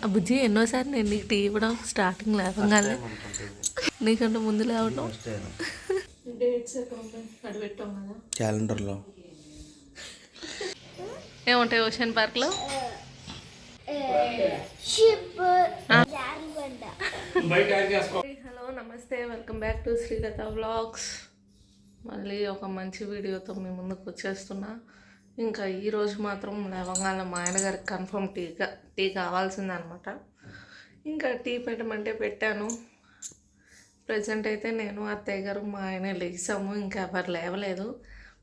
బుజ్జి ఎన్నోసారి నేను నీకు టీ ఇవ్వడం స్టార్టింగ్ లేవగానే నీకంటే ముందు లేవడం డేట్స్ అక్కడ పెట్టాం కదా క్యాలెండర్లో ఏముంటాయి ఓషన్ పార్క్లో. హలో నమస్తే, welcome back to Srilatha vlogs. మళ్ళీ ఒక మంచి వీడియోతో మీ ముందుకు వచ్చేస్తున్నా. ఇంకా ఈరోజు మాత్రం లేవగానే మా ఆయనగారికి కన్ఫర్మ్ టీ కావాల్సిందనమాట. ఇంకా టీ పెట్టమంటే పెట్టాను. ప్రజెంట్ అయితే నేను అత్తయ్య గారు మా ఆయన లేసాము, ఇంకా ఎవరు లేవలేదు.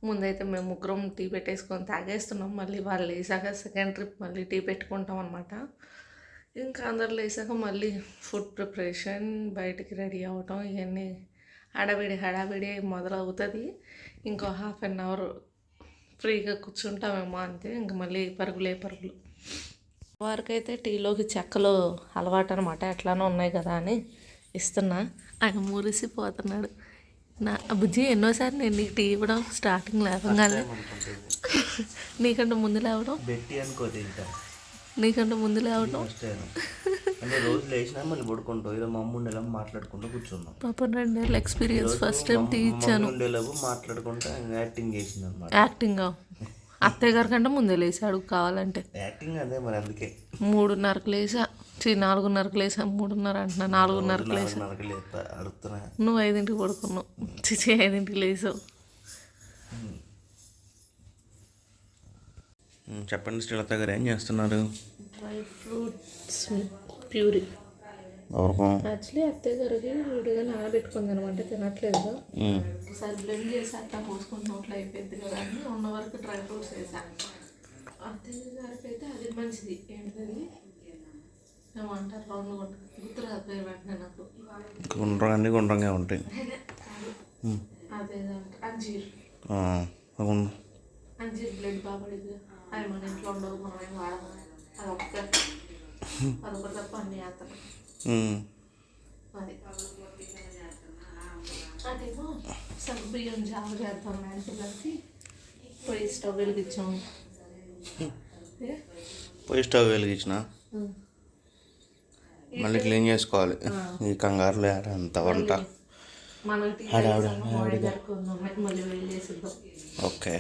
ముందైతే మేము ముగ్గురం టీ పెట్టేసుకొని తాగేస్తున్నాం. మళ్ళీ వాళ్ళు లేసాక సెకండ్ ట్రిప్ మళ్ళీ టీ పెట్టుకుంటాం అనమాట. ఇంకా అందరు లేసాక మళ్ళీ ఫుడ్ ప్రిపరేషన్, బయటికి రెడీ అవ్వటం, ఇవన్నీ హడావిడి మొదలవుతుంది. ఇంకో హాఫ్ అన్ అవర్ ఫ్రీగా కూర్చుంటామేమో అంతే. ఇంక మళ్ళీ పరుగులు. వారికైతే టీలోకి చెక్కలు అలవాటు అనమాట, ఎట్లానో ఉన్నాయి కదా అని ఇస్తున్నా. ఆయన మురిసిపోతున్నాడు. నా బుజ్జి ఎన్నోసారి నేను నీకు టీ ఇవ్వడం స్టార్టింగ్ లేవగానే నీకంటే ముందు లేవడం అంటే రోజు లేచినా మళ్ళీ పడుకుంటాం. ఇలా మా అమ్మ ఉండేలా మాట్లాడుకుంటూ కూర్చున్నాం. పాపం 2 ఏళ్ళ ఎక్స్పీరియన్స్. ఫస్ట్ టైం టీ ఇచ్చాను. ఉండేలాగా మాట్లాడుకుంటా యాక్టింగ్ చేసింది అనమాట. యాక్టింగ్ అత్తయ్య గారి కంటే ముందే లేసాడు కావాలంటే. యాక్టింగ్ అదే మరి, అందుకే 3:30కి లేసా. 4:30కి లేసా. 3:30 అంటున్నా, 4:30కి లేసా. నువ్వు 5ంటికి పడుకున్నావు. 5ంటికి లేసావు. చెప్పండి శ్రీలత గారు, ఏం చేస్తున్నారు? Dry fruits puree. యాక్చువల్లీ అత్తయ్య గారికి విడిగా నానబెట్టుకుంది అనమాట, తినట్లేదు. ఒకసారి బ్లెండ్ చేసి అట్లా పోసుకుని నోట్లో అయిపోయింది కదా అని ఉన్న వరకు డ్రై ఫ్రూట్స్ వేసాను. అత్తయ్య గారికి అయితే అది మంచిది. ఏంటిది ఏమంటారు, రౌండ్ గుర్తురాదు పేరు వెంటనే నాకు. గుండ్రంగా ఉంటాయి. అదే అంజీర్ బ్లడ్ బాగా పడింది. అవి మన ఇంట్లో ఉండవు, మనం ఏం వాడము. అదొకటి తప్ప అన్ని వేస్తాను. అది అదేమో సగ్గుబియ్యం జావ చేద్దాం పిల్లలకి. పొయ్యి స్టవ్ వెలిగించిన మళ్ళీ క్లీన్ చేసుకోవాలి. ఈ కంగారులో అంత వంట. ఓకే,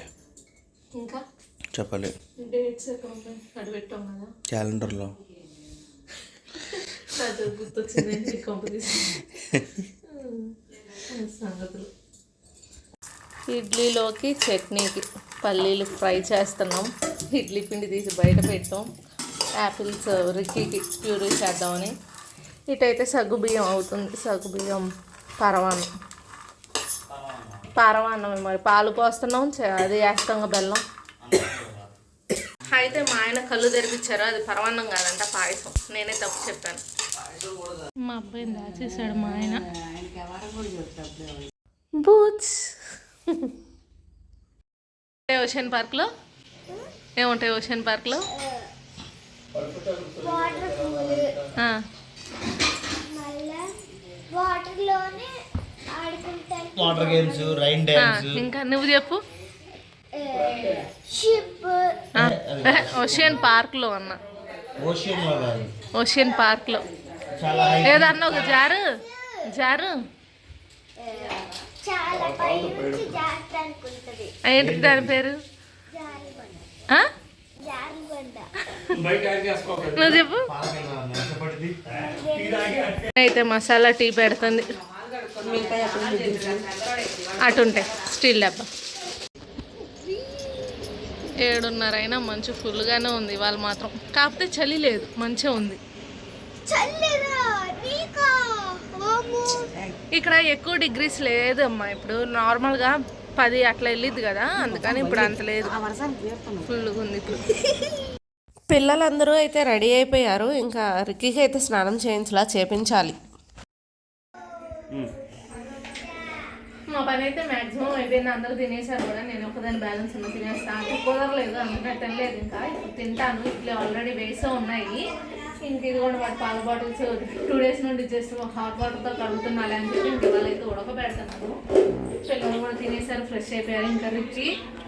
ఇంకా చెప్పాలి. డేట్స్ అక్కడ పెట్టాం కదా క్యాలెండర్లో. గుర్తొచ్చింది సంగతులు. ఇడ్లీలోకి చట్నీకి పల్లీలు ఫ్రై చేస్తున్నాం. ఇడ్లీ పిండి తీసి బయట పెట్టాం. యాపిల్స్ రిక్కీకి ప్యూరీ చేద్దామని. ఇటైతే సగ్గుబియ్యం అవుతుంది. సగ్గుబియ్యం పరమాన్నం మరి పాలు పోస్తున్నాం. అది వేస్తాం బెల్లం. అయితే మా ఆయన కళ్ళు తెరిపించారు. అది పరమాన్నం కాదంట, పాయసం. నేనే తప్పు చెప్పాను. మా అబ్బాయిని దాచేసాడు మా ఆయన. బూట్స్ ఓషన్ పార్క్లో ఏముంటాయి? ఓషన్ పార్క్లో వాటర్ గేమ్స్, రైన్ డాన్స్. ఇంకా నువ్వు చెప్పు. ఓషన్ పార్క్లో అన్న. ఓషన్ పార్క్లో ఏదన్నా ఒక జారు ఏంటి దాని పేరు? నువ్వు చెప్పు. అయితే మసాలా టీ పెడుతుంది. అటుంటాయి స్టీల్ డబ్బా. 7:30 అయినా మంచు ఫుల్గానే ఉంది ఇవాళ మాత్రం. కాకపోతే చలి లేదు, మంచిగా ఉంది. ఇక్కడ ఎక్కువ డిగ్రీస్ లేదు అమ్మా. ఇప్పుడు నార్మల్గా 10 అట్లా వెళ్ళిద్ది కదా, అందుకని ఇప్పుడు అంత లేదు, ఫుల్గా ఉంది ఇప్పుడు. పిల్లలందరూ అయితే రెడీ అయిపోయారు. ఇంకా రిక్కీకి అయితే స్నానం చేయించాలి. మా పని అయితే మ్యాక్సిమం అయిపోయింది. అందరూ తినేసారు కూడా. నేను ఒకదాని బ్యాలెన్స్ ఉన్న తినేస్తాను. అంటే కుదరలేదు, అందుకని తినలేదు. ఇంకా ఇప్పుడు తింటాను. ఇట్లా ఆల్రెడీ వేసే ఉన్నాయి. ఇంక ఇది కూడా వాటి పాల బాటిల్స్ 2 days నుండి జస్ట్ హాట్ వాటర్తో కడుగుతున్నాలి అని చెప్పి ఇంక వాళ్ళైతే ఉడకబెడుతున్నాను. పిల్లలు కూడా తినేసారు, ఫ్రెష్ అయిపోయారు. ఇంకా రిచ్చి,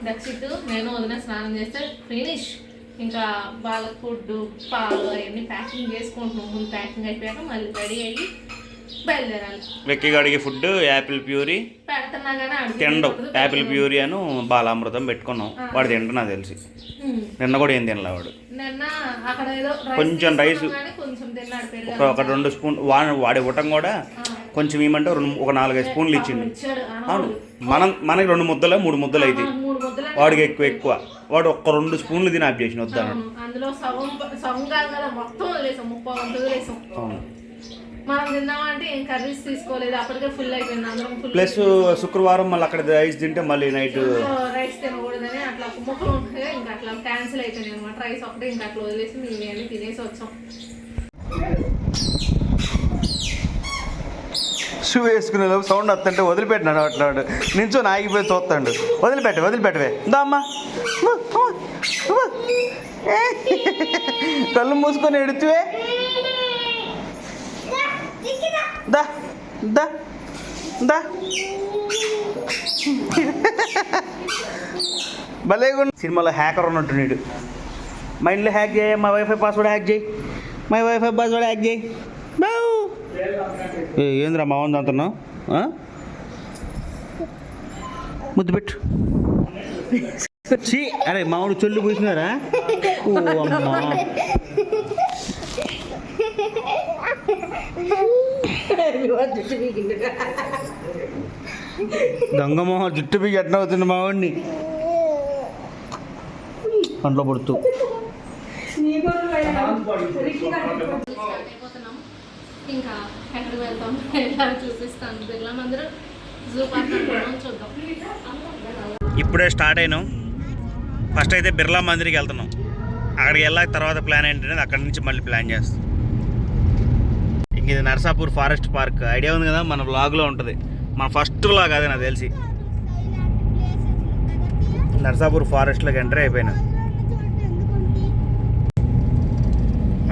దక్షిత్, నేను వదిన స్నానం చేస్తే ఫినిష్. ఇంకా వాళ్ళ ఫుడ్ పాలు అవన్నీ ప్యాకింగ్ చేసుకుంటున్నాం. ముందు ప్యాకింగ్ అయిపోయాక మళ్ళీ రెడీ అయ్యి బయలుదేరాలి. వెక్కిగాడికి ఫుడ్ యాపిల్ ప్యూరీ పెడుతున్నా కానీ తినడం. యాపిల్ ప్యూరీ అను బాలామృతం పెట్టుకున్నాం. వాడు తింట నాకు తెలిసి. నిన్న కూడా ఏం తినలే వాడు. నిన్న అక్కడ ఏదో కొంచెం రైస్ కొంచెం తిన్నాడు. ఒక 2 స్పూన్ వాడి ఇవ్వటం కూడా కొంచెం ఏమంటే ఒక 4-5 స్పూన్లు ఇచ్చిండు. అవును, మనకి 2 ముద్దలు 3 ముద్దలు అయితే వాడికి ఎక్కువ. వాడు ఒక్క 2 స్పూన్లు తిని ఆఫ్ చేసిన వద్దాను. అందులో సగం కాదు కదా, మొత్తం వదిలేసాం. 30 వంతులు వదిలేసాం. మనం తిందామంటే ఏం కర్రీస్ తీసుకోలేదు, అప్పటికే ఫుల్ అయిపోయింది అందరం. ప్లస్ శుక్రవారం మళ్ళీ అక్కడ రైస్ తింటే మళ్ళీ నైట్ రైస్ తినకూడదని అట్లా ముక్కలు ఉంటాయి. ఇంకా అట్లా క్యాన్సిల్ అయిపోయింది అనమాట. రైస్ ఒకటే ఇంకా అట్లా వదిలేసి మేము అన్నీ తినేసి వచ్చాం. షూ వేసుకునే లోపు సౌండ్ వస్తుంటే వదిలిపెట్టినాడు. అట్లాడు నించొని ఆగిపోయి చూస్తాడు. వదిలిపెట్టవే దా అమ్మా. కళ్ళు మూసుకొని ఎడుతువే. దా దా దా భలేగా సినిమాలో హ్యాకర్ ఉన్నట్టు నీడు. మా ఇంట్లో హ్యాక్ చేయ, మా వైఫై పాస్వర్డ్ హ్యాక్ చేయి, మా వైఫై పాస్వర్డ్ హ్యాక్ చేయి. ఏంద్రా మా ఉంది అంటున్నావు? ముద్దు పెట్టు. అరే మామూలు చొల్లు పూసినారా? ఓ అమ్మా, దొంగమోహ జుట్టు పీకి ఎట్లా అవుతుంది మావాడిని పంట్లో పడుతూ. ఇంకా ఎక్కడికి వెళ్తాం ఎలా చూపిస్తాను. బిర్లా మందిరం జూ పార్క్ చూద్దాం. ఇప్పుడే స్టార్ట్ అయినాం. ఫస్ట్ అయితే బిర్లా మందిర్కి వెళ్తున్నాం. అక్కడికి వెళ్ళాక తర్వాత ప్లాన్ ఏంటనేది అక్కడి నుంచి మళ్ళీ ప్లాన్ చేస్తాం. ఇంక ఇది నర్సాపూర్ ఫారెస్ట్ పార్క్ ఐడియా ఉంది కదా, మన వ్లాగ్లో ఉంటుంది. మన ఫస్ట్ వ్లాగ్ అదే నాకు తెలిసి. నర్సాపూర్ ఫారెస్ట్లోకి ఎంటర్ అయిపోయినా.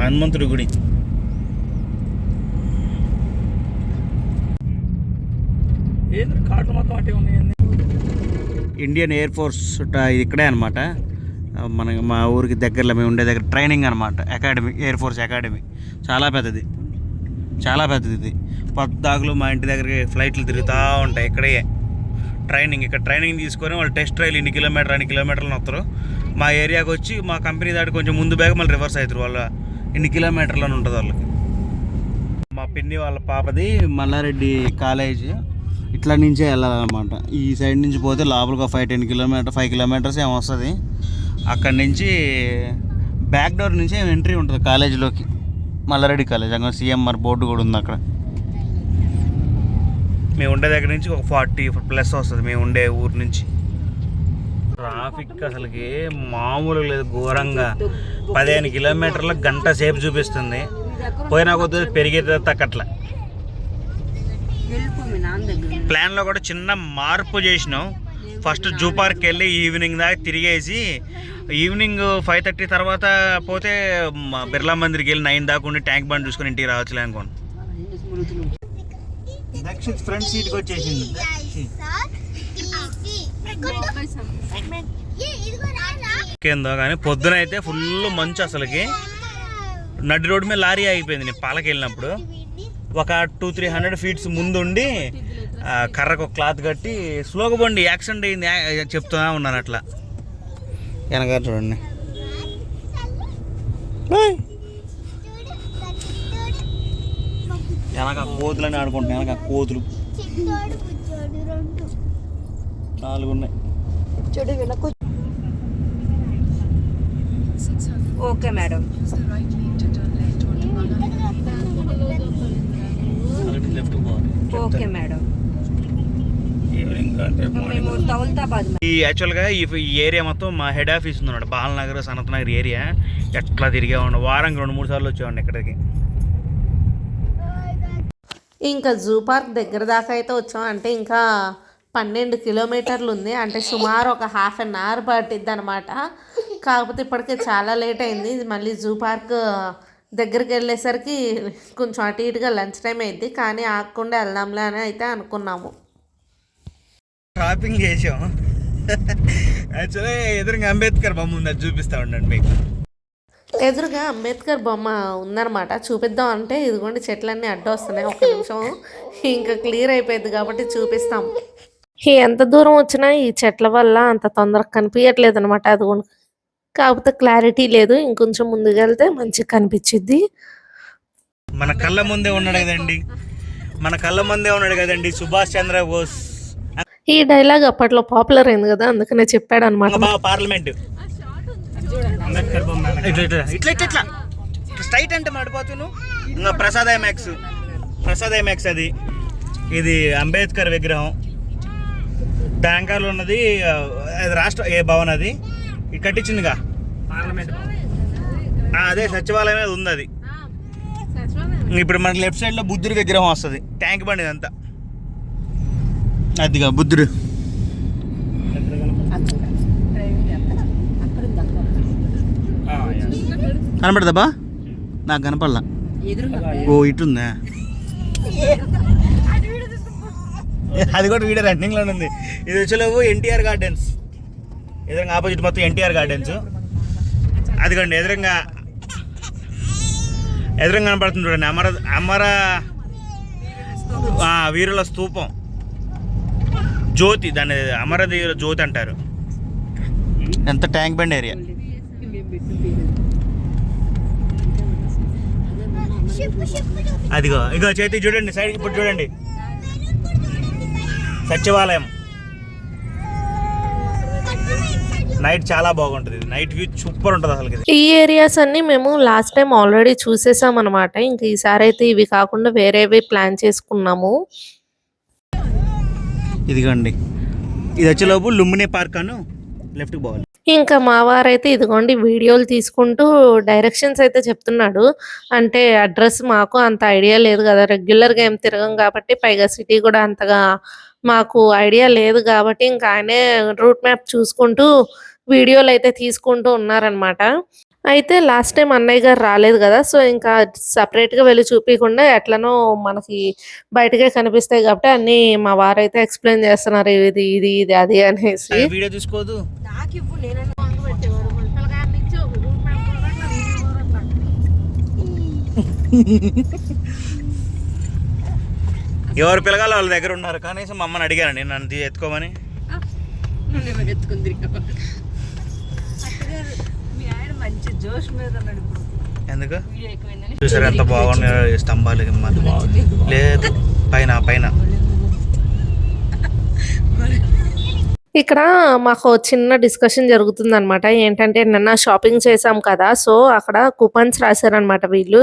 హనుమంతుడి గుడి. ఇండియన్ ఎయిర్ ఫోర్స్ ఇక్కడే అనమాట. మా ఊరికి దగ్గరలో మేము ఉండే దగ్గర ట్రైనింగ్ అనమాట. Academy, air force academy. చాలా పెద్దది ఇది. పద్దాకులు మా ఇంటి దగ్గరికి ఫ్లైట్లు తిరుగుతూ ఉంటాయి. ఇక్కడే ట్రైనింగ్. ఇక్కడ ట్రైనింగ్ తీసుకొని వాళ్ళు టెస్ట్ ట్రైల్ ఇన్ని కిలోమీటర్లు వస్తారు. మా ఏరియాకి వచ్చి మా కంపెనీ దాటి కొంచెం ముందు బ్యాగ్ మళ్ళీ రివర్స్ అవుతారు. వాళ్ళ ఇన్ని కిలోమీటర్లని ఉంటుంది వాళ్ళకి. మా పిన్ని వాళ్ళ పాపది మల్లారెడ్డి కాలేజ్ ఇట్లా నుంచే వెళ్ళాలన్నమాట. ఈ సైడ్ నుంచి పోతే లోపలికి 5 కిలోమీటర్స్ ఏమో వస్తుంది. అక్కడి నుంచి బ్యాక్ డోర్ నుంచి ఎంట్రీ ఉంటుంది కాలేజీలోకి. మల్లారెడ్డి కాలేజ్ అక్కడ సిఎంఆర్ బోర్డు కూడా ఉంది అక్కడ. మేము ఉండే దగ్గర నుంచి ఒక 40+ వస్తుంది మేము ఉండే ఊరు నుంచి. ట్రాఫిక్ అసలుకి మామూలు లేదు, ఘోరంగా. 15 కిలోమీటర్లకు గంట సేపు చూపిస్తుంది. పోయినా కొద్దిగా పెరిగేది తక్కట్లా. ప్లాన్లో కూడా చిన్న మార్పు చేసినాం. ఫస్ట్ జూ పార్క్కి వెళ్ళి ఈవినింగ్ దాకా తిరిగేసి ఈవినింగ్ 5:30 తర్వాత పోతే బిర్లా మందిర్కి వెళ్ళి 9 దాకా ఉండి ట్యాంక్ బండ్ చూసుకొని ఇంటికి రావచ్చులే అనుకోండి. దక్షిత్ ఫ్రంట్ సీట్కి వచ్చేసింది. ఏందో కానీ పొద్దున అయితే ఫుల్ మంచు. అసలుకి నడి రోడ్డు మీద లారీ అయిపోయింది. నేను పాలకి వెళ్ళినప్పుడు ఒక 200-300 ఫీట్స్ ముందుండి కర్రకు ఒక క్లాత్ కట్టి స్లోగా బండి యాక్సిడెంట్ అయింది చెప్తూనే ఉన్నాను. అట్లా వెనక చూడండి. వెనక కోతులని ఆడుకుంటున్నాయి. వెనక కోతులు 4 ఉన్నాయి. Okay madam. Okay madam. ఈ యాక్చువల్గా ఈ ఏరియా మొత్తం మా హెడ్ ఆఫీస్ ఉందన్నమాట. బాలనగర్, సనత్ నగర్ ఏరియా. ఎట్లా తిరిగే ఉండ వారానికి 2-3 సార్లు వచ్చేవాడిని ఇక్కడికి. ఇంకా జూ పార్క్ దగ్గర దాకా అయితే వచ్చాం. అంటే ఇంకా 12 కిలోమీటర్లు ఉంది. అంటే సుమారు ఒక ½ అన్ అవర్ పట్టిద్ది అనమాట. కాకపోతే ఇప్పటికే చాలా లేట్ అయింది. మళ్ళీ జూ పార్క్ దగ్గరికి వెళ్ళేసరికి కొంచెం అటు ఇటుగా లంచ్ టైం అయింది. కానీ ఆగకుండా వెళ్దాంలే అని అయితే అనుకున్నాము. షాపింగ్ చేసాం. యాక్చువల్లీ ఎదురుగా అంబేద్కర్ బొమ్మ ఉంది, అది చూపిస్తా ఉండండి మీకు. ఎదురుగా అంబేద్కర్ బొమ్మ ఉందన్నమాట, చూపిద్దాం అంటే ఇదిగోండి చెట్లన్నీ అడ్డొస్తున్నాయి. ఒక నిమిషం ఇంకా క్లియర్ అయిపోయింది కాబట్టి చూపిస్తాం. ఎంత దూరం వచ్చినా ఈ చెట్ల వల్ల అంత తొందరగా కనిపించట్లేదు అనమాట. అదిగోండి, కాకపోతే క్లారిటీ లేదు. ఇంకొంచెం ముందుకెళ్తే మంచిగా కనిపించిద్ది. మన కళ్ళ ముందే ఉన్నాడు కదండి సుభాష్ చంద్రబోస్. ఈ డైలాగ్ అప్పట్లో పాపులర్ అయింది కదా, అందుకనే చెప్పాడు అనమాట. పార్లమెంట్ ఇట్లా స్ట్రైట్ అంటే మడిపోతును. ఇంకా ప్రసాద్ ఐమాక్స్ అది. ఇది అంబేద్కర్ విగ్రహం. బ్యాంకాలో ఉన్నది అది రాష్ట్ర భవన్, అది కట్టించిందిగా అదే సచివాలయం ఉంది అది. ఇప్పుడు మనకి లెఫ్ట్ సైడ్ లో బుద్ధుడి విగ్రహం వస్తుంది, ట్యాంక్ బండి ఇదంతా. అదిగా బుద్ధుడు. కనపడదా? నాకు కనపడలా. ఓ ఇటుందా? అది కూడా వీడియో రన్నింగ్ లోనే ఉంది. ఇది వచ్చేలోపు ఎన్టీఆర్ గార్డెన్స్, ఎదురుగా ఆపోజిట్ మొత్తం ఎన్టీఆర్ గార్డెన్స్. అదిగోండి ఎదురుగా కనపడుతుంది చూడండి, అమర వీరుల స్తూపం, జ్యోతి, దాన్ని అమరవీరుల జ్యోతి అంటారు. ఎంత ట్యాంక్ బండ్ ఏరియా. అదిగో ఇగో చేతి చూడండి, సైడ్ ఇప్పుడు చూడండి సచివాలయం. నైట్ చాలా బాగుంటుంది, నైట్ వ్యూ సూపర్ ఉంటుంది అసలు. ఈ ఏరియాస్ అన్ని మేము లాస్ట్ టైం ఆల్రెడీ చూసేసాం అనమాట. ఇంకా ఈసారి అయితే ఇవి కాకుండా వేరేవి ప్లాన్ చేసుకున్నాము. ఇదిగోండి ఇది వచ్చేలోపు లుంబిని పార్క్ అను లెఫ్ట్కి పోవాలి. ఇంకా మా వారైతే ఇదిగోండి వీడియోలు తీసుకుంటూ డైరెక్షన్స్ అయితే చెప్తున్నాడు. అంటే అడ్రస్ మాకు అంత ఐడియా లేదు కదా, రెగ్యులర్గా ఏం తిరగం కాబట్టి, పైగా సిటీ కూడా అంతగా మాకు ఐడియా లేదు కాబట్టి ఇంకా ఆయనే రూట్ మ్యాప్ చూసుకుంటూ వీడియోలు అయితే తీసుకుంటూ ఉన్నారనమాట. అయితే లాస్ట్ టైం అన్నయ్య గారు రాలేదు కదా, సో ఇంకా సపరేట్గా వెళ్ళి చూపించకుండా ఎట్లనో మనకి బయటకే కనిపిస్తాయి కాబట్టి అన్నీ మా వారైతే ఎక్స్ప్లెయిన్ చేస్తున్నారు, ఇది ఇది ఇది అది అనేసి. వీడియో తీసుకోదు ఎవరు పిల్లగాల వాళ్ళ దగ్గర ఉన్నారు. కనీసం మా అమ్మని అడిగాను నేను, నన్ను ఎత్తుకోమని. ఎందుకు చూసారు ఎంత బాగున్నాయి స్తంభాలు, లేదు పైన ఇక్కడ మాకు చిన్న డిస్కషన్ జరుగుతుంది అనమాట. ఏంటంటే నిన్న షాపింగ్ చేసాం కదా, సో అక్కడ కూపన్స్ రాశారనమాట వీళ్ళు.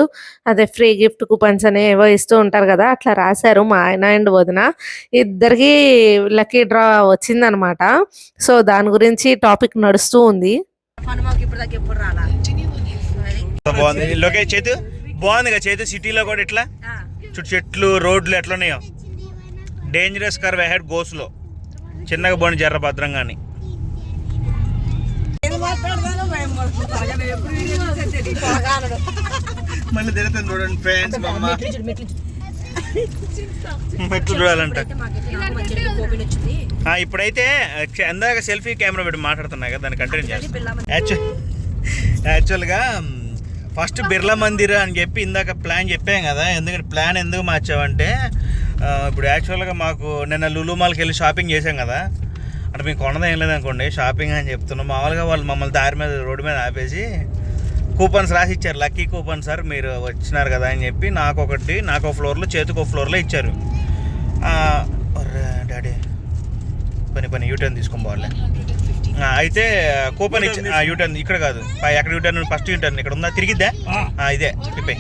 అదే ఫ్రీ గిఫ్ట్ కూపన్స్ అని ఏవో ఇస్తూ ఉంటారు కదా, అట్లా రాశారు. మా ఆయన అండ్ వదిన ఇద్దరికి లక్కీ డ్రా వచ్చిందనమాట. సో దాని గురించి టాపిక్ నడుస్తూ ఉంది. చేతు బాగుంది కదా, చేతు సిటీలో కూడా ఇట్లా చుట్టూ చెట్లు రోడ్లు ఎట్లా ఉన్నాయో. డేంజరస్ కర్వ్ హెడ్ గోస్లో చిన్నగా పోని జర్ర భద్రంగాని. మళ్ళీ తిరుగుతుంది చూడండి ఫ్రెండ్స్, మెట్లు చూడాలంట. ఇప్పుడైతే అందాక సెల్ఫీ కెమెరా పెట్టి మాట్లాడుతున్నాయి కదా, దాన్ని కంటిన్యూ చేస్తాం. యాక్చువల్గా ఫస్ట్ బిర్లా మందిర్ అని చెప్పి ఇందాక ప్లాన్ చెప్పాం కదా. ఎందుకంటే ప్లాన్ ఎందుకు మార్చామంటే, ఇప్పుడు యాక్చువల్గా మాకు నిన్న లులు మాల్కి వెళ్ళి షాపింగ్ చేసాం కదా, అంటే మీకు కొనది ఏం లేదనుకోండి, షాపింగ్ అని చెప్తున్నాం. మామూలుగా వాళ్ళు మమ్మల్ని దారి మీద రోడ్డు మీద ఆపేసి కూపన్స్ రాసి ఇచ్చారు, లక్కీ కూపన్ సార్ మీరు వచ్చినారు కదా అని చెప్పి. నాకు ఒక ఫ్లోర్లో, చేతికి ఒక ఫ్లోర్లో ఇచ్చారు. డాడీ పని యూటర్న్ తీసుకొని పోవాలి. అయితే కూపన్ ఇచ్చి యూటర్న్ ఇక్కడ కాదు, ఎక్కడ యూటర్న్, ఫస్ట్ యూటర్న్ ఇక్కడ ఉందా, తిరిగిద్దా, ఇదే తిప్పే.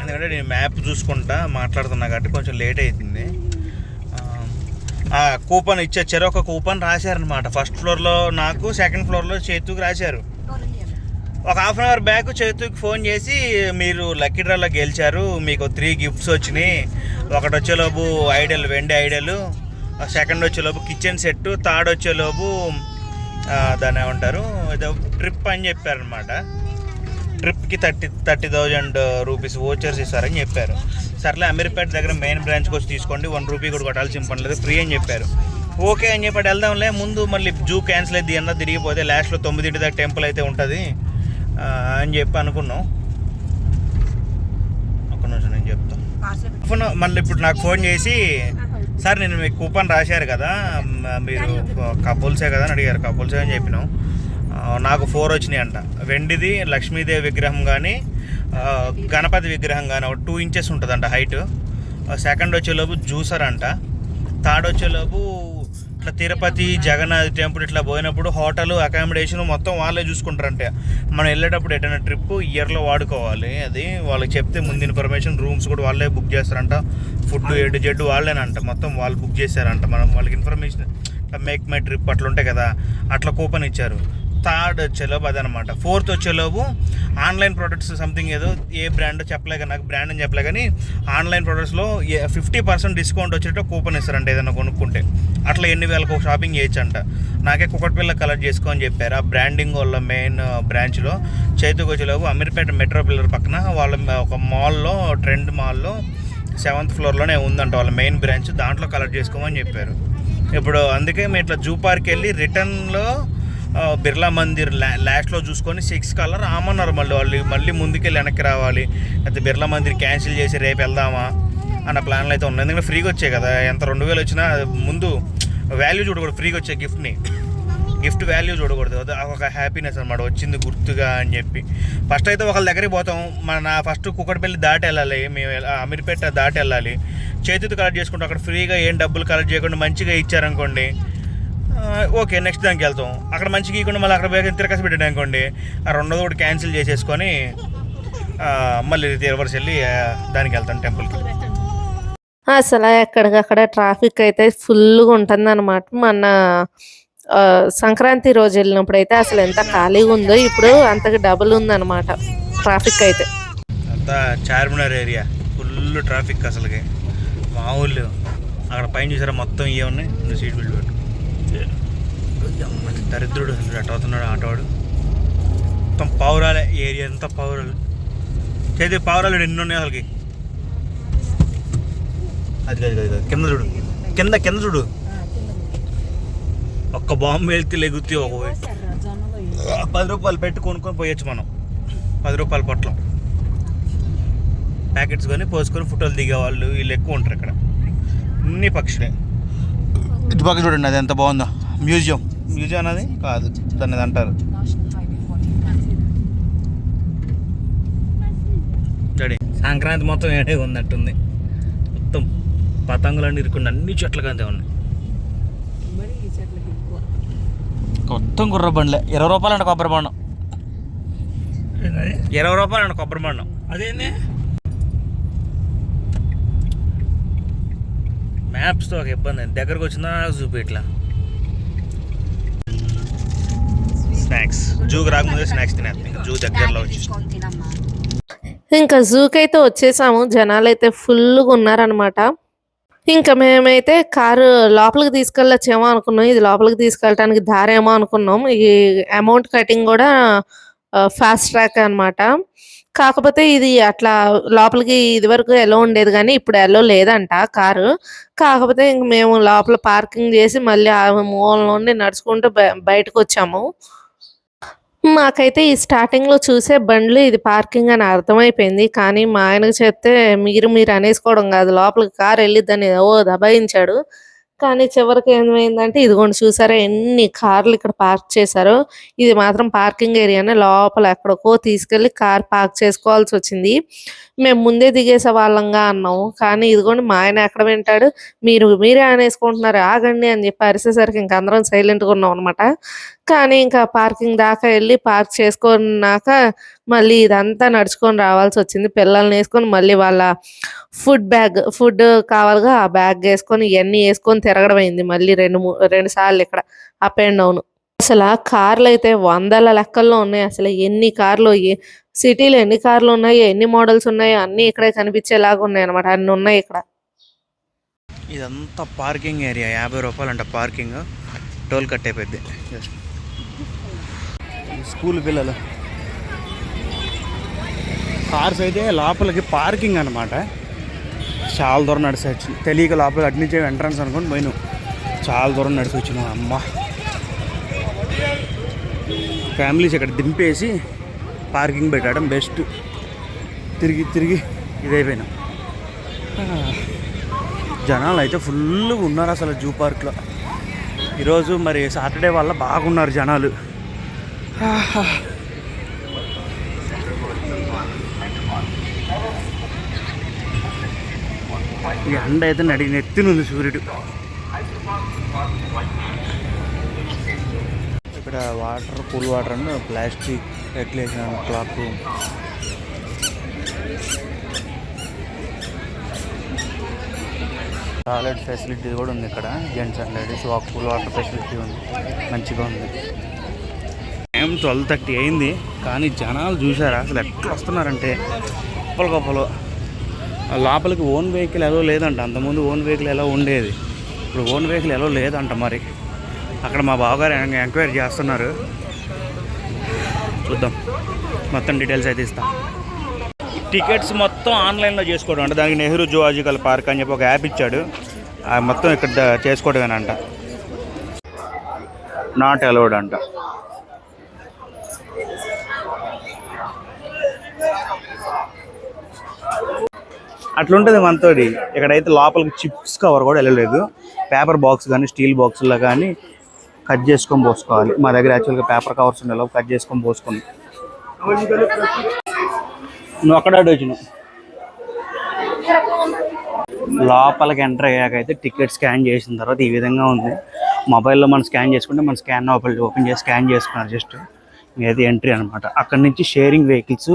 ఎందుకంటే నేను మ్యాప్ చూసుకుంటా మాట్లాడుతున్నా కాబట్టి కొంచెం లేట్ అవుతుంది. కూపన్ ఇచ్చారు, ఒక కూపన్ రాశారనమాట. ఫస్ట్ ఫ్లోర్లో నాకు, సెకండ్ ఫ్లోర్లో చేతుకి రాశారు. ఒక హాఫ్ అన్ అవర్ బ్యాక్ చేతుకి ఫోన్ చేసి మీరు లక్కీ డ్రాలో గెలిచారు, మీకు 3 గిఫ్ట్స్ వచ్చినాయి. ఒకటి వచ్చేలోపు ఐడల్, వెండి ఐడల్, సెకండ్ వచ్చేలోపు కిచెన్ సెట్, థర్డ్ వచ్చేలోపు దాన్ని ఏమంటారు ట్రిప్ అని చెప్పారనమాట. ట్రిప్కి 30,000 రూపీస్ వోచర్స్ ఇస్తారని చెప్పారు. సర్లే అమీర్పేట దగ్గర మెయిన్ బ్రాంచ్కి వచ్చి తీసుకోండి, 1 రూపీ కూడా కొట్టాల్సిన పని లేదు, ఫ్రీ అని చెప్పారు. ఓకే అని చెప్పి వెళ్దాంలే, ముందు మళ్ళీ జూ క్యాన్సిల్ అయితే అన్నా తిరిగిపోతే లాస్ట్లో 9 దాకా టెంపుల్ అయితే ఉంటుంది అని చెప్పి అనుకున్నాం. ఒక్క నిమిషం నేను చెప్తాను. మళ్ళీ ఇప్పుడు నాకు ఫోన్ చేసి, సార్ నేను మీకు కూపన్ రాశారు కదా, మీరు కపుల్సే కదా అని అడిగారు. కపుల్సే అని చెప్పినాం. నాకు 4 వచ్చినాయి అంట. వెండిది లక్ష్మీదేవి విగ్రహం కానీ గణపతి విగ్రహం కానీ ఒక 2 ఇంచెస్ ఉంటుందంట హైట్. సెకండ్ వచ్చేలోపు జ్యూసర్ అంట. థర్డ్ వచ్చేలోపు ఇట్లా తిరుపతి జగన్నాథ్ టెంపుల్ ఇట్లా పోయినప్పుడు హోటల్ అకామిడేషన్ మొత్తం వాళ్ళే చూసుకుంటారంటే. మనం వెళ్ళేటప్పుడు ఎటైనా ట్రిప్ ఇయర్లో వాడుకోవాలి. అది వాళ్ళకి చెప్తే ముందు ఇన్ఫర్మేషన్, రూమ్స్ కూడా వాళ్ళే బుక్ చేస్తారంట, ఫుడ్ జెడ్ వాళ్ళేనంట, మొత్తం వాళ్ళు బుక్ చేశారంట. మనం వాళ్ళకి ఇన్ఫర్మేషన్ మేక్ మై ట్రిప్ అట్లా ఉంటాయి కదా, అట్లా కూపన్ ఇచ్చారు. థర్డ్ వచ్చేలోపు అదనమాట. ఫోర్త్ వచ్చేలోపు ఆన్లైన్ ప్రొడక్ట్స్ సంథింగ్ ఏదో, ఏ బ్రాండ్ చెప్పలేక, నాకు బ్రాండ్ అని చెప్పలే కానీ ఆన్లైన్ ప్రొడక్ట్స్లో 50% డిస్కౌంట్ వచ్చేటట్టు కూపన్ ఇస్తారంట ఏదైనా కొనుక్కుంటే. అట్లా ఎన్ని వేలకు షాపింగ్ చేయొచ్చు అంట. నాకే కుక్కటిపిల్ల కలెక్ట్ చేసుకో అని చెప్పారు. ఆ బ్రాండింగ్ వాళ్ళ మెయిన్ బ్రాంచ్లో. చైతుకు వచ్చేలోపు అమీర్పేట మెట్రో పిల్లర్ పక్కన వాళ్ళ ఒక మాల్లో, ట్రెండ్ మాల్లో 7th ఫ్లోర్లోనే ఉందంట వాళ్ళ మెయిన్ బ్రాంచ్. దాంట్లో కలెక్ట్ చేసుకోమని చెప్పారు. ఇప్పుడు అందుకే మేము ఇట్లా జూ పార్క్ వెళ్ళి రిటర్న్లో బిర్లా మందిర్ లాస్ట్లో చూసుకొని 6 కల్లా రామన్నారు. మళ్ళీ ముందుకెళ్ళి వెనక్కి రావాలి, అయితే బిర్లా మందిర్ క్యాన్సిల్ చేసి రేపు వెళ్దామా అన్న ప్లాన్లు అయితే ఉన్నాయి. ఎందుకంటే ఫ్రీగా వచ్చాయి కదా, ఎంత 2000 వచ్చినా ముందు వాల్యూ చూడకూడదు. ఫ్రీగా వచ్చే గిఫ్ట్ వాల్యూ చూడకూడదు. అది ఒక హ్యాపీనెస్ అనమాట, వచ్చింది గుర్తుగా అని చెప్పి. ఫస్ట్ అయితే ఒకళ్ళ దగ్గరికి పోతాం. ఫస్ట్ కుక్కటిపల్లి దాటి వెళ్ళాలి, మేము అమీర్పేట దాటి వెళ్ళాలి. చేతితో కలెక్ట్ చేసుకుంటాం. అక్కడ ఫ్రీగా ఏం డబ్బులు కలెక్ట్ చేయకుండా మంచిగా ఇచ్చారనుకోండి, ఓకే నెక్స్ట్ దానికి వెళ్తాం. అక్కడ మంచిగా ఇవ్వకుండా మళ్ళీ అక్కడ పోయి తిరగసి పెట్టాడు అనుకోండి, ఆ 2వ కూడా క్యాన్సిల్ చేసేసుకొని మళ్ళీ రివర్స్ వెళ్ళి దానికి వెళ్తాం టెంపుల్కి. అసలు ఎక్కడికక్కడ ట్రాఫిక్ అయితే ఫుల్గా ఉంటుంది అనమాట. మన సంక్రాంతి రోజు వెళ్ళినప్పుడు అయితే అసలు ఎంత ఖాళీగా ఉందో, ఇప్పుడు అంతకు డబుల్ ఉందన్నమాట ట్రాఫిక్ అయితే. అంతా చార్మినార్ ఏరియా ఫుల్ ట్రాఫిక్ అసలుకి మామూలు. అక్కడ పైన చూసారా మొత్తం ఇవే ఉన్నాయి. సీట్ బెల్ట్ పెట్టు. దరిద్రుడు అటు అవుతున్నాడు ఆటోవాడు. మొత్తం పావురాలే ఏరియా అంతా పావురాలు. చేతి పావురాలు ఎన్ని ఉన్నాయి అసలుకి. అది కింద చూడు, కింద చూడు. ఒక్క బాంబు వెళ్తే లెగుతి ఒక 10 రూపాయలు పెట్టి కొనుక్కొని పోయొచ్చు మనం. 10 రూపాయల పొట్లం ప్యాకెట్స్ కొని పోసుకొని ఫోటోలు దిగేవాళ్ళు వీళ్ళు ఎక్కువ ఉంటారు ఇక్కడ. అన్ని పక్షులే. ఇటు పక్క చూడండి, అది ఎంత బాగుందో. మ్యూజియం అన్నది కాదు, దాన్ని అంటారు. సంక్రాంతి మొత్తం ఏడే ఉన్నట్టుంది. మొత్తం పతంగులన్నీ ఇరుకుండా అన్ని చెట్లుగా అంతే ఉన్నాయి. మొత్తం గుర్ర బండ్లే. 20 రూపాయలు అంట కొబ్బరి బండం. 20 రూపాయలు అంట కొబ్బరి బండం. అదేంది మ్యాప్స్తో ఒక ఇబ్బంది. దగ్గరకు వచ్చిందా చూపి ఇట్లా. స్నాక్స్ జూకి రాకముందే స్నాక్స్ తినేస్తాం. ఇంకా జూ దగ్గరలో వచ్చి ఇంకా జూకి అయితే వచ్చేసాము. జనాలు అయితే ఫుల్గా ఉన్నారనమాట. ఇంకా మేమైతే కారు లోపలికి తీసుకెళ్ళొచ్చేమో అనుకున్నాం. ఇది లోపలికి తీసుకెళ్ళటానికి దారేమో అనుకున్నాం. ఈ అమౌంట్ కటింగ్ కూడా ఫాస్ట్ ట్రాక్ అనమాట. కాకపోతే ఇది అట్లా లోపలికి ఇదివరకు ఎలో ఉండేది కానీ ఇప్పుడు ఎలో లేదంట కారు. కాకపోతే ఇంక మేము లోపల పార్కింగ్ చేసి మళ్ళీ ఆ మూల నుండి నడుచుకుంటూ బయటకు వచ్చాము. మాకైతే ఈ స్టార్టింగ్లో చూసే బండ్లు ఇది పార్కింగ్ అని అర్థమైపోయింది. కానీ మా ఆయనకు చెప్తే మీరు అనేసుకోవడం కాదు, లోపలికి కారు వెళ్ళిద్దని దబాయించాడు. కానీ చివరికి ఏమైందంటే ఇదిగోండి చూసారా ఎన్ని కార్లు ఇక్కడ పార్క్ చేశారో. ఇది మాత్రం పార్కింగ్ ఏరియానే, లోపల ఎక్కడికో తీసుకెళ్ళి కార్ పార్క్ చేసుకోవాల్సి వచ్చింది. మేము ముందే దిగేసే వాళ్ళంగా అన్నాము. కానీ ఇదిగోండి మా ఆయన ఎక్కడ వింటాడు, మీరే అనేసుకుంటున్నారు ఆగండి అని చెప్పి అరిసేసరికి ఇంక అందరం సైలెంట్గా ఉన్నాం అనమాట. కానీ ఇంకా పార్కింగ్ దాకా వెళ్ళి పార్క్ చేసుకున్నాక మళ్ళీ ఇదంతా నడుచుకొని రావాల్సి వచ్చింది. పిల్లల్ని వేసుకొని మళ్ళీ వాళ్ళ ఫుడ్ కావాలిగా, ఆ బ్యాగ్ వేసుకొని ఇవన్నీ వేసుకొని తిరగడం అయింది మళ్ళీ 2 సార్లు ఇక్కడ అప్ అండ్ డౌన్. అసలు కార్లు అయితే 100ల లెక్కల్లో ఉన్నాయి. అసలు ఎన్ని కార్లు, సిటీలో ఎన్ని కార్లు ఉన్నాయో, ఎన్ని మోడల్స్ ఉన్నాయో అన్నీ ఇక్కడే కనిపించేలాగా ఉన్నాయి అనమాట. అన్ని ఉన్నాయి ఇక్కడ. ఇదంతా పార్కింగ్ ఏరియా. 50 రూపాయలు అంట పార్కింగ్. టోల్ కట్ అయిపోద్ది. స్కూల్ పిల్లలు కార్స్ అయితే లోపలికి పార్కింగ్ అనమాట. చాలా దూరం నడిచొచ్చు. తెలియక లోపలికి అటు నుంచి ఎంట్రన్స్ అనుకుని పోయినాం. చాలా దూరం నడిచి వచ్చినాం. అమ్మ ఫ్యామిలీస్ ఇక్కడ దింపేసి పార్కింగ్ పెట్టడం బెస్ట్. తిరిగి తిరిగి ఇదైపోయినాం. జనాలు అయితే ఫుల్గా ఉన్నారు అసలు జూ పార్క్లో ఈరోజు. మరి సాటర్డే వల్ల బాగున్నారు జనాలు. ఈ ఎండ అయితే నెత్తినుంది సూర్యుడు. ఇక్కడ water, cool water and plastic regulation cloth. Toilet facility కూడా ఉంది ఇక్కడ. Gents and ladies cool water facility ఉంది, మంచిగా ఉంది. టైం 12:30 అయింది కానీ జనాలు చూసారా అసలు ఎట్లా వస్తున్నారంటే గొప్పలు గొప్పలు. లోపలికి ఓన్ వెహికల్ ఎలా లేదంట. అంతకుముందు ఓన్ వెహికల్ ఎలా ఉండేది, ఇప్పుడు ఓన్ వెహికల్ ఎలా లేదంట. మరి అక్కడ మా బావగారు ఎంక్వైరీ చేస్తున్నారు. చూద్దాం, మొత్తం డీటెయిల్స్ అయితే ఇస్తాం. టికెట్స్ మొత్తం ఆన్లైన్లో చేసుకోవడం అంటే దానికి నెహ్రూ జువాలజికల్ పార్క్ అని చెప్పి ఒక యాప్ ఇచ్చాడు. మొత్తం ఇక్కడ చేసుకోవడమేనంట. నాట్ అలౌడ్ అంట. అట్లుంటుంది మనతోటి. ఇక్కడైతే లోపలికి చిప్స్ కవర్ కూడా వెళ్ళలేదు. పేపర్ బాక్స్ కానీ స్టీల్ బాక్స్లో కానీ కట్ చేసుకొని పోసుకోవాలి. మా దగ్గర యాక్చువల్గా పేపర్ కవర్స్ ఉండేలో కట్ చేసుకొని పోసుకుని. నువ్వు అక్కడ వచ్చినావు. లోపలికి ఎంటర్ అయ్యాకైతే టికెట్ స్కాన్ చేసిన తర్వాత ఈ విధంగా ఉంది. మొబైల్లో మనం స్కాన్ చేసుకుంటే మన స్కాన్ ఓపెన్ చేసి స్కాన్ చేసుకున్నారు. జస్ట్ మీది ఎంట్రీ అనమాట. అక్కడి నుంచి షేరింగ్ వెహికల్స్,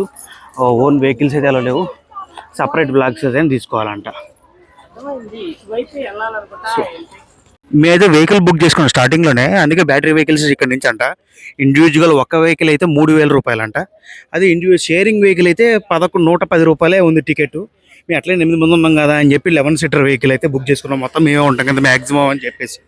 ఓన్ వెహికల్స్ అయితే అలా లేవు. సపరేట్ బ్లాక్స్ అయితే తీసుకోవాలంట. మేమైతే వెహికల్ బుక్ చేసుకున్నాం స్టార్టింగ్లోనే. అందుకే బ్యాటరీ వెహికల్స్ ఇక్కడ నుంచి అంట. ఇండివిజువల్ ఒక వెహికల్ అయితే 3,000 రూపాయలు అంట. అదే ఇండివిజువల్ షేరింగ్ వెహికల్ అయితే 110 రూపాయలే ఉంది టికెట్. మేము అట్లే 8 మంది ఉన్నాం కదా అని చెప్పి 11 సీటర్ వెహికల్ అయితే బుక్ చేసుకున్నాం. మొత్తం మేమే ఉంటాం కదా మ్యాక్సిమం అని చెప్పేసి.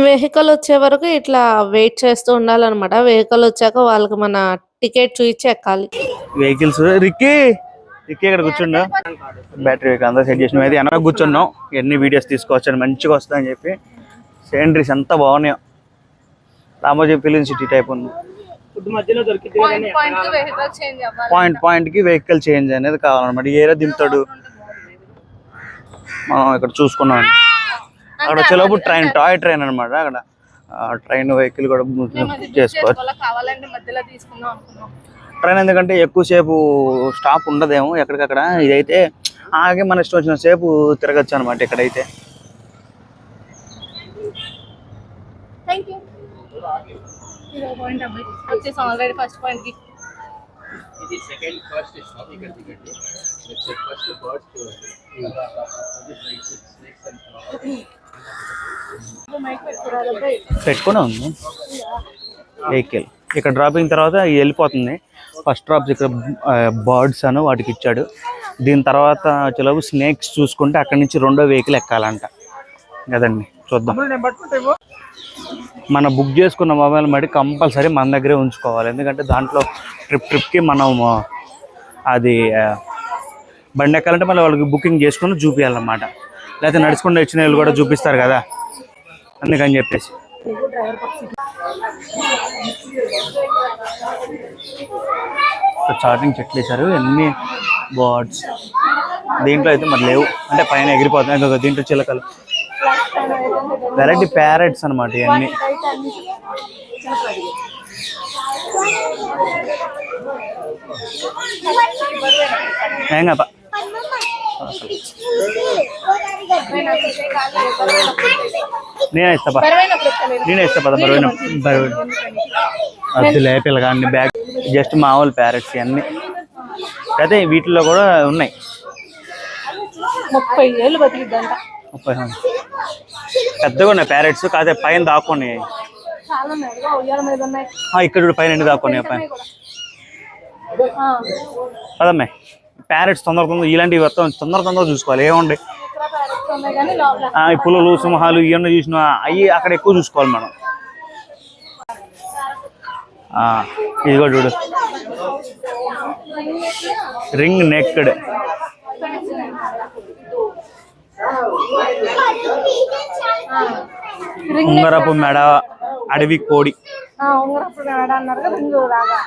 వెహికల్ వచ్చే వరకు ఇట్లా వెయిట్ చేస్తూ ఉండాలన్నమాట. వెహికల్ వచ్చాక వాళ్ళకి మన టికెట్ చూపించి ఎక్కాలి. వెహికల్స్ రిక్కీ ఇక్కడ కూర్చుండా. బ్యాటరీ వెహికల్ అంతా సెట్ చేసిన అయితే వెనక కూర్చున్నాం. ఎన్ని వీడియోస్ తీసుకోవచ్చు అని మంచిగా వస్తుందని చెప్పి. సీనరీస్ ఎంత బాగున్నాయో. రామోజీ ఫిలిం సిటీ టైప్ ఉంది. పాయింట్కి వెహికల్ చేంజ్ అనేది కావాలన్నమాట. ఏదో దింపుతాడు. మనం ఇక్కడ చూసుకున్నాం. అక్కడ వచ్చేలోపు టాయ్ ట్రైన్ అనమాట. అక్కడ ట్రైన్ వెహికల్ కూడా చేసుకోవచ్చు. ట్రైన్ ఎందుకంటే ఎక్కువసేపు స్టాప్ ఉండదేమో ఎక్కడికక్కడ. ఇదైతే ఆగే మన ఇష్టం వచ్చిన సేపు తిరగచ్చు అనమాట ఇక్కడైతే. పెట్టుకునే ఉంది వెహికల్. ఇక్కడ డ్రాపింగ్ తర్వాత వెళ్ళిపోతుంది. ఫస్ట్ డ్రాప్స్ ఇక్కడ బర్డ్స్ అని వాటికి ఇచ్చాడు. దీని తర్వాత వచ్చేలోపు స్నేక్స్ చూసుకుంటే అక్కడి నుంచి రెండో వెహికల్ ఎక్కాలంట కదండి. చూద్దాం. మనం బుక్ చేసుకున్న మొబైల్ మరి కంపల్సరీ మన దగ్గరే ఉంచుకోవాలి. ఎందుకంటే దాంట్లో ట్రిప్కి మనం అది బండి ఎక్కాలంటే మళ్ళీ వాళ్ళకి బుకింగ్ చేసుకుని చూపించాలన్నమాట. లేకపోతే నడుచుకుంటూ వచ్చిన వాళ్ళు కూడా చూపిస్తారు కదా, అందుకని చెప్పేసి. చార్టింగ్ చెట్లు వేశారు. ఎన్ని బర్డ్స్ దీంట్లో అయితే మరి లేవు. అంటే పైన ఎగిరిపోతున్నాయి. దీంట్లో చిలకలు, వెరైటీ ప్యారెట్స్ అనమాట ఇవన్నీ. ఏంగప్ప నేనే ఇస్తా పద. అది లేపిల్ల కానీ బ్యాగ్ జస్ట్ మామూలు ప్యారెట్స్ ఇవన్నీ. అయితే వీటిల్లో కూడా ఉన్నాయి. 30 ఏళ్ళు బతికిద్దంట. 30 పెద్దగా ఉన్నాయి ప్యారెట్స్. కాదే పైన దాక్కున్నాయి. ఇక్కడ పైన ఎండి దాక్కున్నాయి. పైన పదమ్మే ప్యారెట్స్ తొందరగా ఇలాంటివి మొత్తం తొందరగా చూసుకోవాలి. ఏముండే ఈ పులులు, సింహాలు ఇవన్నీ చూసిన అవి అక్కడ ఎక్కువ చూసుకోవాలి మనం. ఇది కూడా చూడు, రింగ్ నెక్డ్. ఉంగరపు మెడ, అడవి కోడి. ఉంగరపు మెడ అన్నారు కదా, రింగు లాగా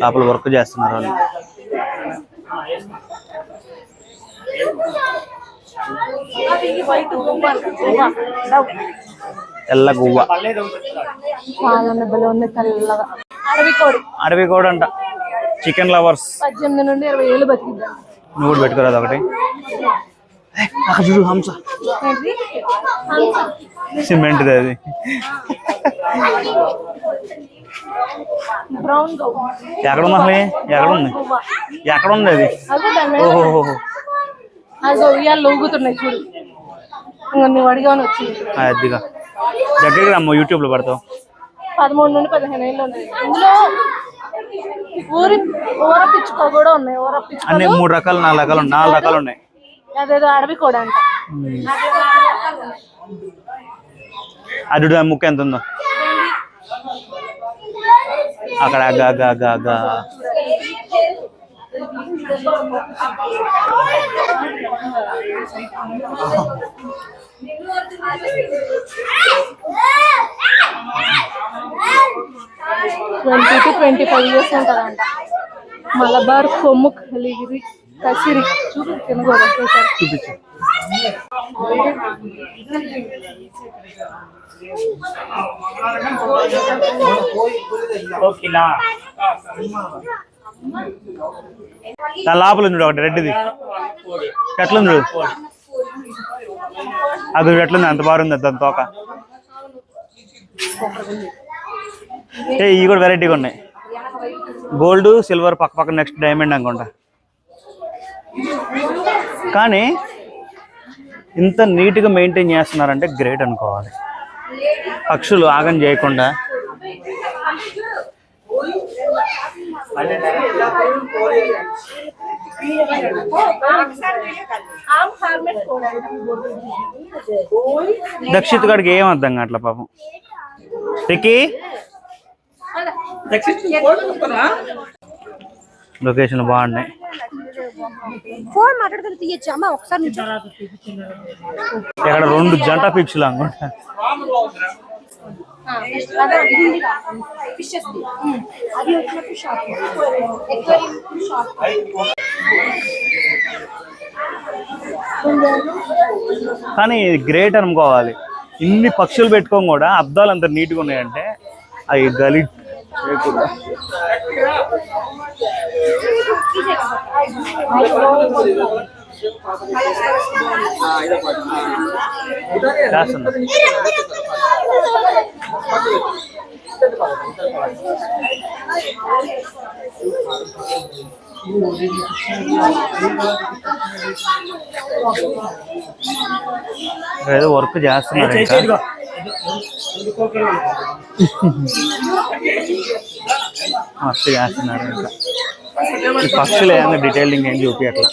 లోపల వర్క్ చేస్తున్నారు వాళ్ళు. తెల్ల గువ్వ, అడవి కోడి అంట. చికెన్ లవర్స్ 18 నుండి 20 ఏళ్ళు బతికిద్దాం. నువ్వు కూడా పెట్టుకోరాదు ఒకటి. చూడు హంస, సిమెంట్ అది. ఎక్కడ ఉంది అసలు? ఎక్కడ ఉంది? ఎక్కడ ఉంది అది? ఓహో, అదో ఇవాళ ఊగుతున్నాయి చూడు. నువ్వు అడిగాను వచ్చింది అదిగా. దగ్గరికి రమ్మ, యూట్యూబ్ లో పడతావు. 13 నుండి 15 ఏళ్ళు ఉన్నాయి. ఇందులో ఊర పిచ్చుకో కూడా ఉన్నాయి. ఊర పిచ్చుకో అన్ని 3 రకాలు 4 రకాలు 4 రకాలు ఉన్నాయి. అదేదో అడవి కూడా అంట. అది ముక్క ఎంత ఉందో అక్కడ. 20 to 25 years ఉంటుందంట. మలబార్ కొమ్ము కలిగిరి కసిరి చూపి తినకూడదు. చూపించు. లోపల చూడు ఒకటి రెడ్డిది ఎట్లుంది చూడు. అది ఎట్లుంది? అంత బాగుంది దాని తోక. ఇవి కూడా వెరైటీగా ఉన్నాయి. గోల్డ్ సిల్వర్ పక్క పక్క, నెక్స్ట్ డైమండ్ అనుకుంటా. కానీ ఇంత నీట్గా మెయింటైన్ చేస్తున్నారంటే గ్రేట్ అనుకోవాలి. పక్షులు ఆగం చేయకుండా. దక్షిత్ గడికి ఏం అర్థం కావట్లే పాపం. రికీ లొకేషన్ బాగున్నాయి. ఇక్కడ 2 జంట పిచ్చులు అనుకుంటా. కానీ గ్రేట్ అనుకోవాలి. ఇన్ని పక్షులు పెట్టుకోం కూడా అద్దాలు అంత నీట్గా ఉన్నాయంటే అవి గలీజ్ లేకుండా. ఏదో వర్క్ చేస్తున్నారు. మస్తు చేస్తున్నారు. ఇంకా పక్షులు ఏమైనా డీటెయిలింగ్ ఏం చూపి అట్లా.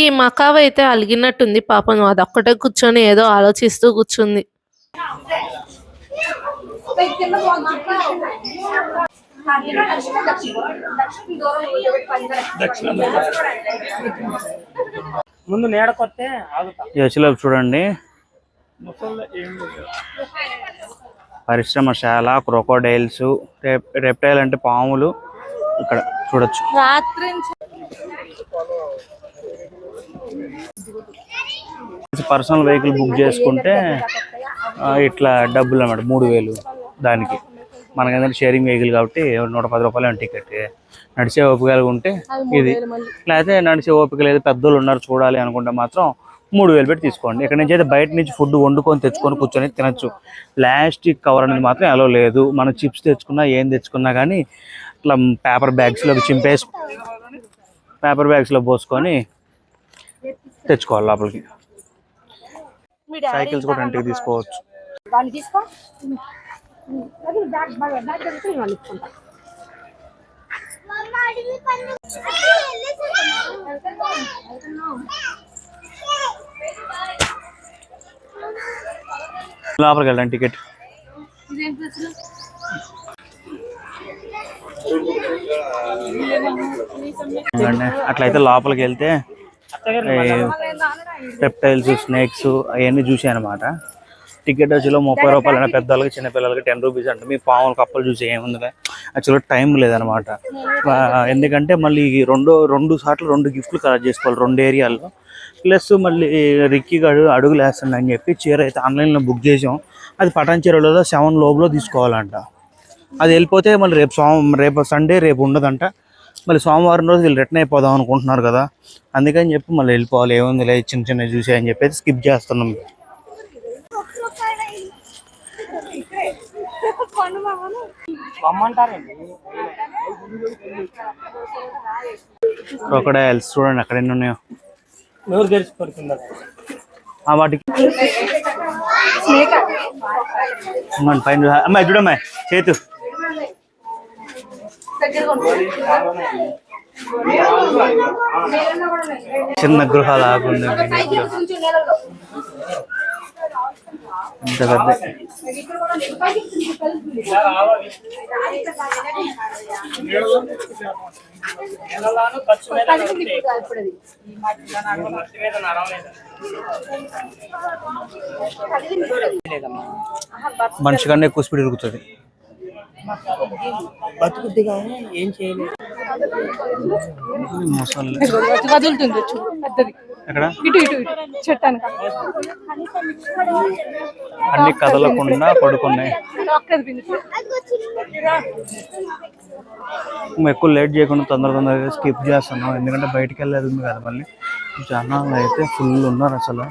ఈ మకావ అయితే అలిగినట్టుంది పాపం. అదొక్కటే కూర్చొని ఏదో ఆలోచిస్తూ కూర్చుంది. ముందు నేడకొస్తే యశలో చూడండి, పరిశ్రమశాల, క్రొకోడైల్స్, రెప్టైల్ అంటే పాములు ఇక్కడ చూడొచ్చు. పర్సనల్ వెహికల్ బుక్ చేసుకుంటే ఇట్లా డబ్బులు అన్నమాట 3000 దానికి. మనకేంటంటే షేరింగ్ వెహికల్ కాబట్టి 110 రూపాయలు టికెట్. నడిచే ఓపిక ఉంటే ఇది, లేకపోతే నడిచే ఓపిక లేదు పెద్దోళ్ళు ఉన్నారు చూడాలి అనుకుంటే మాత్రం 3000 పెట్టి తీసుకోండి. ఇక్కడ నుంచి అయితే బయట నుంచి ఫుడ్ వండుకొని తెచ్చుకొని కూర్చొని తినచ్చు. ప్లాస్టిక్ కవర్ అనేది మాత్రం అలో లేదు. మనం చిప్స్ తెచ్చుకున్నా ఏం తెచ్చుకున్నా కానీ ఇట్లా పేపర్ బ్యాగ్స్లో పోసుకొని తెచ్చుకోవాలి లోపలికి. సైకిల్స్ కూడా ఇంటికి తీసుకోవచ్చు. లోపలికి వెళ్ళండి టికెట్. అట్లయితే లోపలికి వెళ్తే రెప్టైల్స్, స్నేక్స్ అవన్నీ చూసాయి అనమాట. టికెట్ వచ్చేలో 30 రూపాయలు అయినా, పెద్దవాళ్ళకి చిన్నపిల్లలకి 10 రూపీస్ అంటే. మీ పాములు కప్పలు చూసి ఏముంది యాక్చువల్గా టైం లేదనమాట. ఎందుకంటే మళ్ళీ రెండు సార్లు 2 గిఫ్ట్లు కలెక్ట్ చేసుకోవాలి 2 ఏరియాల్లో. ప్లస్ మళ్ళీ రిక్కీ గారు అడుగులు వేస్తాడు అని చెప్పి చీర అయితే ఆన్లైన్లో బుక్ చేసాం. అది పటాన్ చీరలో 7 లోపల తీసుకోవాలంట. అది వెళ్ళిపోతే మళ్ళీ రేపు సండే రేపు ఉండదంట. మళ్ళీ సోమవారం రోజు వీళ్ళు రిటర్న్ అయిపోదాం అనుకుంటున్నారు కదా, అందుకని చెప్పి మళ్ళీ వెళ్ళిపోవాలి. ఏముంది లేదు, చిన్న చిన్న చూసే అని చెప్పి స్కిప్ చేస్తున్నాం. క్రొకడైల్స్ చూడండి అక్కడ ఎన్ని ఉన్నాయో. వాటికి పైన అమ్మాయి చూడమ్మాయి చేతు చిన్న గృహాలు ఆగుంది. ఇంత పెద్ద మనిషి కన్నా ఎక్కువ స్పీడ్ తిరుగుతుంది. ఏం చేయలేదు. ఎక్కడ అన్ని కదలకుండా పడుకున్నాయి. ఎక్కువ లేట్ చేయకుండా తొందరగా స్కిప్ చేస్తున్నాం, ఎందుకంటే బయటికి వెళ్ళేది ఉంది కదా. మళ్ళీ జనాలు అయితే ఫుల్ ఉన్నారు. అసలు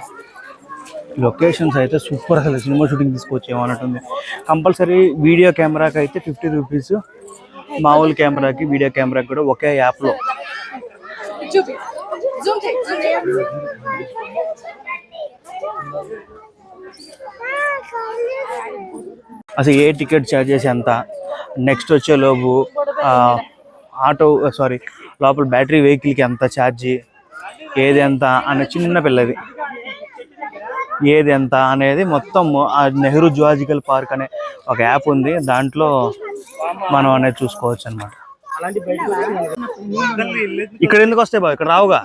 లొకేషన్స్ అయితే సూపర్. అసలు సినిమా షూటింగ్ తీసుకొచ్చేమన్నట్టుంది. కంపల్సరీ వీడియో కెమెరాకి అయితే 50 రూపీస్, మామూలు కెమెరాకి వీడియో కెమెరాకి కూడా ఒకే యాప్లో. అసలు ఏ టికెట్ ఛార్జెస్ ఎంత, నెక్స్ట్ వచ్చేలోపు లోపల బ్యాటరీ వెహికల్కి ఎంత ఛార్జీ, ఏది ఎంత అనే చిన్న పిల్లది ఏది ఎంత అనేది మొత్తం నెహ్రూ జువాలజికల్ పార్క్ అనే ఒక యాప్ ఉంది, దాంట్లో మనం అనేది చూసుకోవచ్చు అన్నమాట. ఇక్కడ ఎందుకు వస్తాయి బాబు, ఇక్కడ రావుగా.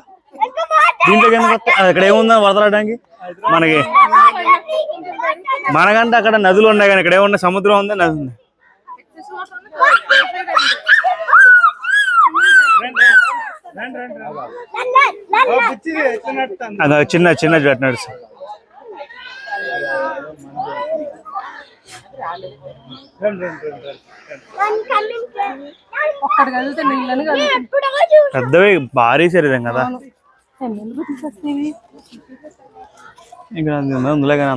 దీంట్లోకి ఎందుకు వస్తాయి? ఇక్కడ ఏముందని వదలడానికి మనకంటే అక్కడ నదులు ఉన్నాయి, కానీ ఇక్కడ ఏమున్నా సముద్రం ఉంది, నది ఉంది. అదే చిన్న చిన్న నడుసు. పెద్దవి భారీ శరీరం కదా. ఇక్కడ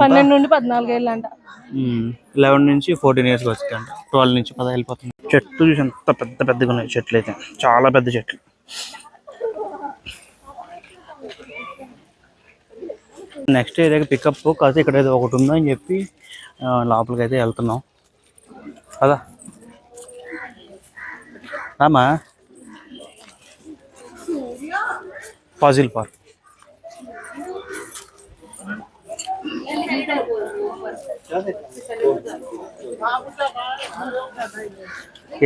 12 నుండి 14 ఏళ్ళు అంట. 11 నుంచి 14 ఇయర్స్ వస్తాయంట. 12 నుంచి 10 వెళ్ళిపోతుంది. చెట్లు చూసి ఎంత పెద్ద పెద్దగా ఉన్నాయి చెట్లు అయితే, చాలా పెద్ద చెట్లు. నెక్స్ట్ ఏదైతే పికప్ కాదు, ఇక్కడ ఏదో ఒకటి ఉందని చెప్పి లోపలికి అయితే వెళ్తున్నాం కదా. రామా ఫాజిల్ పార్క్.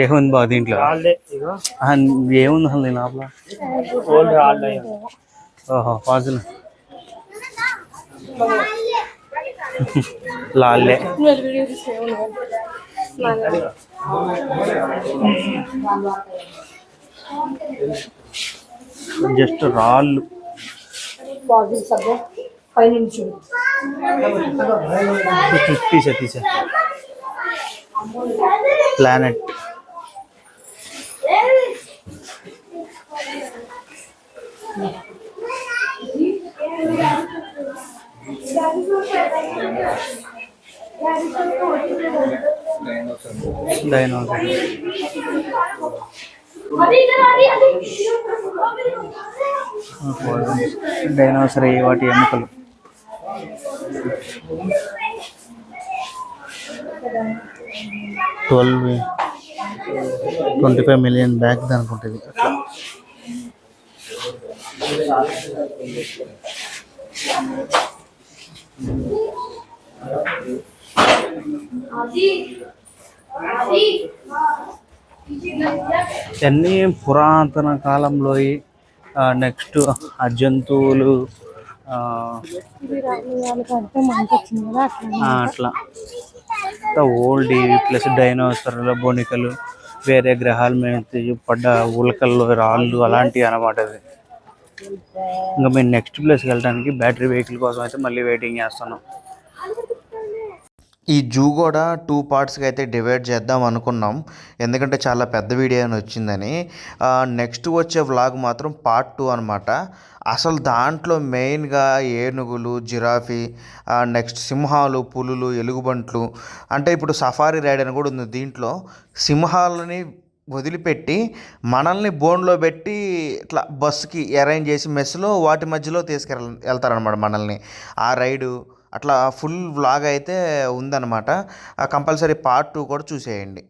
ఏముంది బాగా దీంట్లో, ఏముంది అసలు దీని లోపల? ఓహో ఫాజిల్ లాల్లే. జస్ట్ రాళ్ళు. తీసే ప్లానెట్. డైనోసర్ వాటి ఎముకలు. $25 million బ్యాక్ అనుకుంటుంది అట్లా. ఇవన్నీ పురాతన కాలంలో నెక్స్ట్ ఆ జంతువులు ఇది వాళ్ళకంటే మనకి వచ్చింది కదా అట్లా అట్లా ఓల్డ్ ప్లస్ డైనోసర్ల బొనికలు వేరే గ్రహాల మీద పడ్డ ఉల్కల్లో రాళ్ళు అలాంటివి అనమాట అది. ఇంకా మేము నెక్స్ట్ ప్లేస్కి వెళ్ళడానికి బ్యాటరీ వెహికల్ కోసం అయితే మళ్ళీ వెయిటింగ్ చేస్తున్నాం. ఈ జూ కూడా 2 పార్ట్స్‌గా అయితే డివైడ్ చేద్దాం అనుకున్నాం. ఎందుకంటే చాలా పెద్ద వీడియో అని వచ్చిందని. నెక్స్ట్ వచ్చే వ్లాగ్ మాత్రం పార్ట్ 2 అనమాట. అసలు దాంట్లో మెయిన్‌గా ఏనుగులు, జిరాఫీ, నెక్స్ట్ సింహాలు, పులులు, ఎలుగుబంట్లు, అంటే ఇప్పుడు సఫారీ రైడ్ అని కూడా ఉంది దీంట్లో. సింహాలని వదిలిపెట్టి మనల్ని బోన్లో పెట్టి ఇట్లా బస్సుకి అరేంజ్ చేసి మెస్‌లో వాటి మధ్యలో వెళ్తారనమాట మనల్ని. ఆ రైడు అట్లా ఫుల్ వ్లాగ్ అయితే ఉందన్నమాట. కంపల్సరీ పార్ట్ 2 కూడా చూసేయండి.